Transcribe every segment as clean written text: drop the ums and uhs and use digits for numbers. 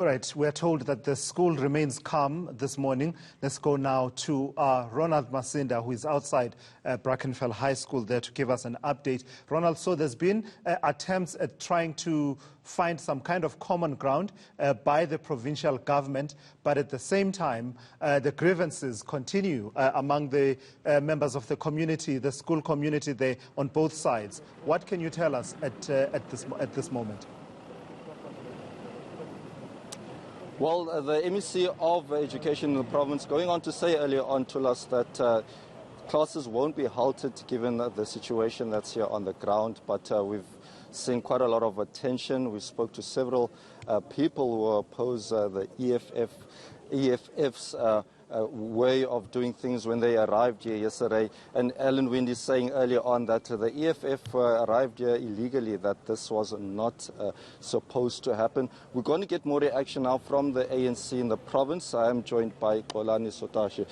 All right, we're told that the school remains calm this morning. Let's go now to Ronald Masinda, who is outside Brackenfell High School, there to give us an update. Ronald, so there's been attempts at trying to find some kind of common ground by the provincial government, but at the same time, the grievances continue among the members of the community, the school community there on both sides. What can you tell us at this moment? Well, the MEC of Education in the province going on to say earlier on to us that classes won't be halted given the situation that's here on the ground, but we've seen quite a lot of attention. We spoke to several people who oppose the EFF's way of doing things when they arrived here yesterday. And Alan Wind is saying earlier on that the EFF arrived here illegally, that this was not supposed to happen. We're going to get more reaction now from the ANC in the province. I am joined by Kolani Sotashe.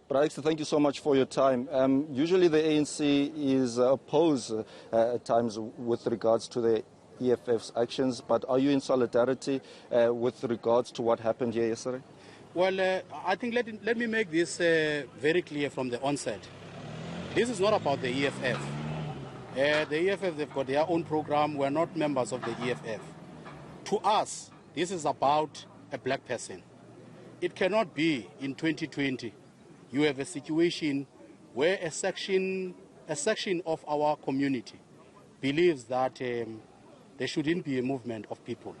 Braxton, thank you so much for your time. Usually the ANC is opposed at times with regards to the EFF's actions, but are you in solidarity with regards to what happened here yesterday? Well, I think let me make this very clear from the onset. This is not about the EFF. The EFF, they've got their own program. We're not members of the EFF. To us, this is about a black person. It cannot be in 2020 you have a situation where a section of our community believes that there shouldn't be a movement of people.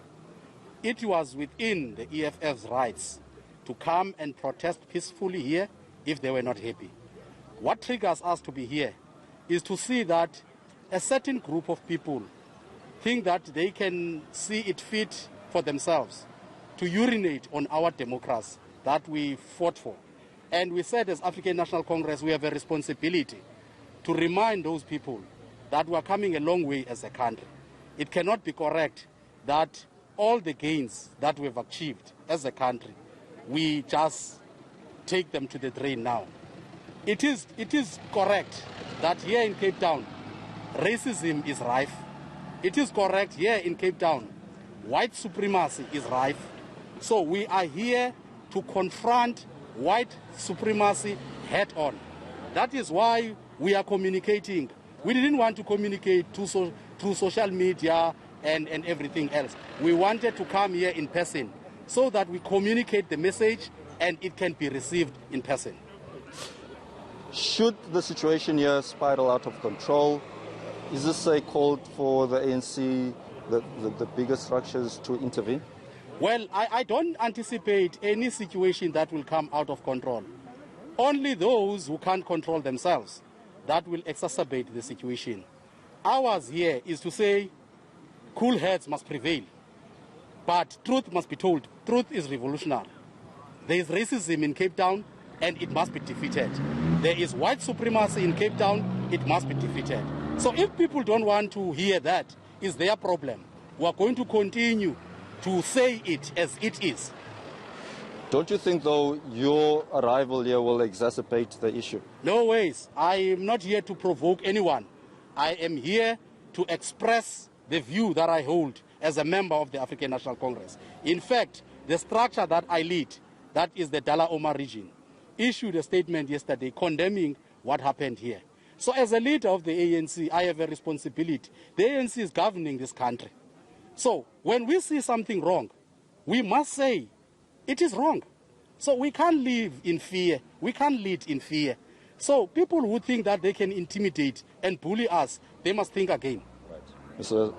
It was within the EFF's rights to come and protest peacefully here if they were not happy. What triggers us to be here is to see that a certain group of people think that they can see it fit for themselves to urinate on our democracy that we fought for. And we said as African National Congress, we have a responsibility to remind those people that we are coming a long way as a country. It cannot be correct that all the gains that we've achieved as a country, we just take them to the drain now. It is correct that here in Cape Town, racism is rife. It is correct here in Cape Town, white supremacy is rife. So we are here to confront white supremacy head on. That is why we are communicating. We didn't want to communicate through social media and everything else. We wanted to come here in person so that we communicate the message and it can be received in person. Should the situation here spiral out of control, is this a call for the ANC, the bigger structures, to intervene? Well, I don't anticipate any situation that will come out of control. Only those who can't control themselves, that will exacerbate the situation. Ours here is to say cool heads must prevail. But truth must be told. Truth is revolutionary. There is racism in Cape Town, and it must be defeated. There is white supremacy in Cape Town, it must be defeated. So if people don't want to hear that, it's their problem. We are going to continue to say it as it is. Don't you think, though, your arrival here will exacerbate the issue? No ways. I am not here to provoke anyone. I am here to express the view that I hold as a member of the African National Congress. In fact, the structure that I lead, that is the Dala Oma region, issued a statement yesterday condemning what happened here. So as a leader of the ANC, I have a responsibility. The ANC is governing this country. So when we see something wrong, we must say it is wrong. So we can't live in fear. We can't lead in fear. So people who think that they can intimidate and bully us, they must think again. Right. Mr.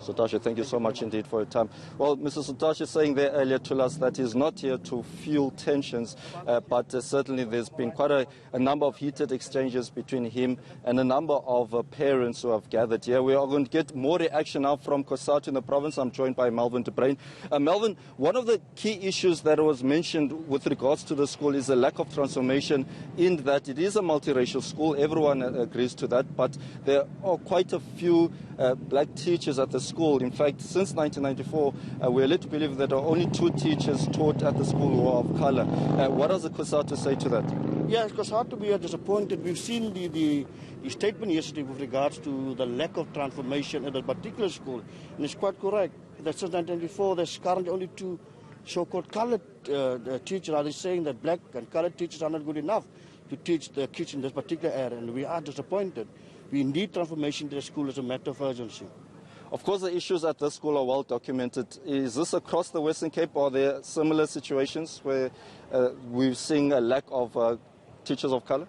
Sotashe, thank you so much indeed for your time. Well, Mr. Sotashe saying there earlier to us that he's not here to fuel tensions, but certainly there's been quite a number of heated exchanges between him and a number of parents who have gathered here. We are going to get more reaction now from Cosatu in the province. I'm joined by Melvin de Bruin. Melvin, one of the key issues that was mentioned with regards to the school is the lack of transformation, in that it is a multiracial school. Everyone agrees to that, but there are quite a few black teachers at the school. In fact, since 1994, we're led to believe that there are only 2 teachers taught at the school who are of color. What does the Cosatu say to that? Yes, Cosatu, we are disappointed. We've seen the statement yesterday with regards to the lack of transformation at a particular school, and it's quite correct that since 1994 there's currently only 2 so-called colored teachers are saying that black and colored teachers are not good enough to teach the kids in this particular area, and we are disappointed. We need transformation to the school as a matter of urgency. Of course, the issues at this school are well documented. Is this across the Western Cape, or are there similar situations where we're seeing a lack of teachers of color?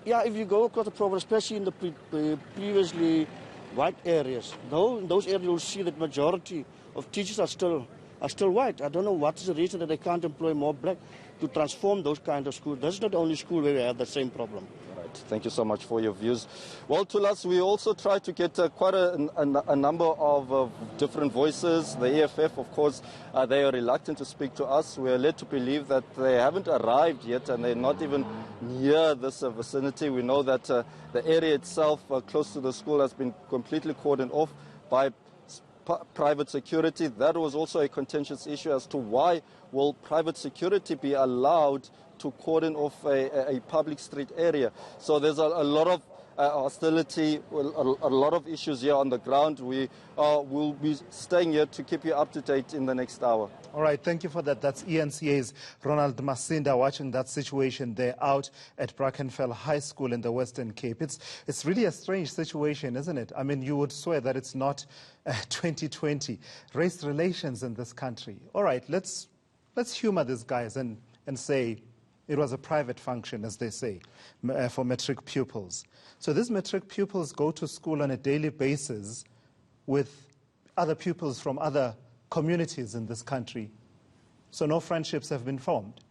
Yeah, if you go across the province, especially in the previously white areas, in those areas you'll see that majority of teachers are still white. I don't know what is the reason that they can't employ more black to transform those kind of schools. That's not the only school where we have the same problem. Right. Thank you so much for your views. Well, Tulas, we also tried to get quite a number of different voices. The EFF, of course, they are reluctant to speak to us. We are led to believe that they haven't arrived yet and they're not even near this vicinity. We know that the area itself close to the school has been completely cordoned off by private security. That was also a contentious issue as to why will private security be allowed to cordon off a public street area. So there's a lot of hostility, a lot of issues here on the ground. We will be staying here to keep you up to date in the next hour. All right, thank you for that. That's eNCA's Ronald Masinda watching that situation there out at Brackenfell High School in the Western Cape. It's really a strange situation, isn't it? I mean, you would swear that it's not 2020. Race relations in this country. All right, let's humor these guys and say it was a private function, as they say, for matric pupils. So these matric pupils go to school on a daily basis with other pupils from other communities in this country. So no friendships have been formed.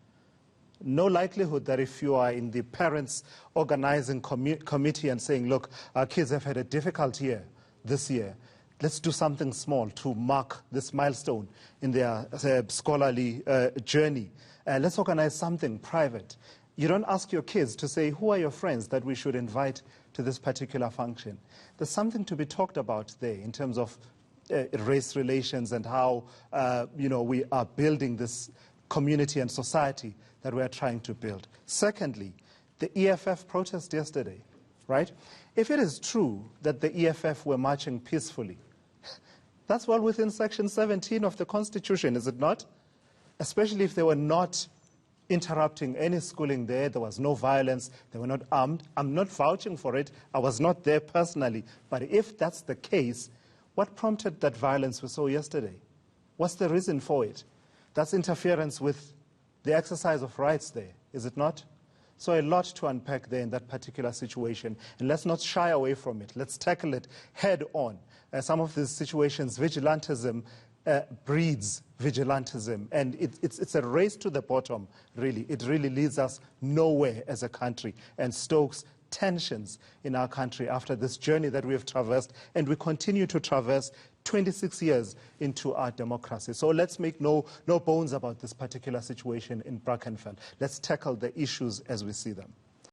No likelihood that if you are in the parents' organizing committee and saying, look, our kids have had a difficult year this year, let's do something small to mark this milestone in their scholarly journey. Let's organize something private. You don't ask your kids to say, who are your friends that we should invite to this particular function? There's something to be talked about there in terms of race relations and how we are building this community and society that we are trying to build. Secondly, the EFF protest yesterday, right? If it is true that the EFF were marching peacefully, that's well within Section 17 of the Constitution, is it not? Especially if they were not interrupting any schooling there, there was no violence, they were not armed. I'm not vouching for it, I was not there personally. But if that's the case, what prompted that violence we saw yesterday? What's the reason for it? That's interference with the exercise of rights there, is it not? So a lot to unpack there in that particular situation. And let's not shy away from it. Let's tackle it head on. Some of these situations, vigilantism breeds vigilantism. And it's a race to the bottom, really. It really leads us nowhere as a country and stokes tensions in our country after this journey that we have traversed, and we continue to traverse 26 years into our democracy. So let's make no bones about this particular situation in Brackenfell. Let's tackle the issues as we see them.